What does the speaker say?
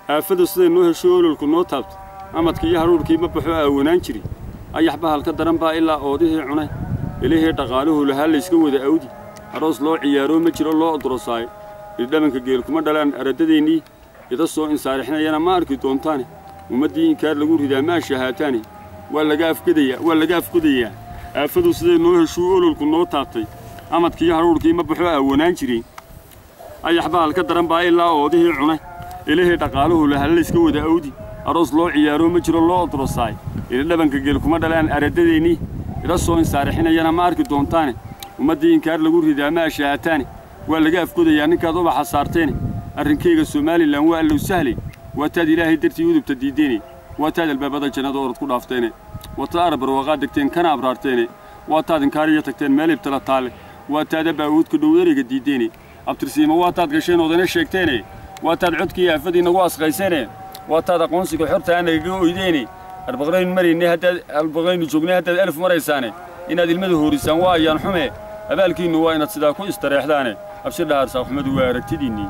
aafada sida noo hesho ololku noo taabto amadkii haruurkii ma baxo aawanaan jiri ayaxba halka daran baa ilaa oodihii cunay ilaahay dhaqaaluhu lahaa la iska wada awdi aroos loo ciyaaro ma jiro loo odrosaay dhamanka geel kuma dhalaan aradadeennii ida soo insaarixnayana ma arki doontaan ummadii inkaar lagu ridaa ma shahaataani waa laga afkudayaa aafadu sida noo hesho ololku noo taabtay amadkii haruurkii ma baxo aawanaan jiri ayaxba halka daran baa ilaa oodihii cunay ilaahay dhaqaaluhu lahaa la iska wada awdi aroos loo ciyaaro ma jiro loo odrosaay dhabanka geel kuma dhalaan aradadeennii ida soo insaarixnayana ma arki doontaan ummadii inkaar lagu ridaa ma shahaataani waa laga afkudayaa ninkaad ubaxa saarteen arrinkeyga Soomaaliland waa allow sahlay waataad ilaahay dartii udubta diideen waataad albaabada jannada orod ku dhaafteen waataad arab barwaaqo degteen kana abraarteen waataad inkaariyo tagteen meel ibtala taale waataad baawudka dhoweriga diideen abtirsiimo waataad gasheen odana sheegteen waataad codkii aafadii nagu asqayseen waataad aqoonsiga xorta anaga ooydeen arbaqrayn marine hadda albaqrayn joognay hadda 1000 maraysaane inaad ilmada hoorisaan waa ayaan xume abaalkiinu waa inaad sidaa ku istareexdaane abshir dhaar saaqmadu waa aragtidiinii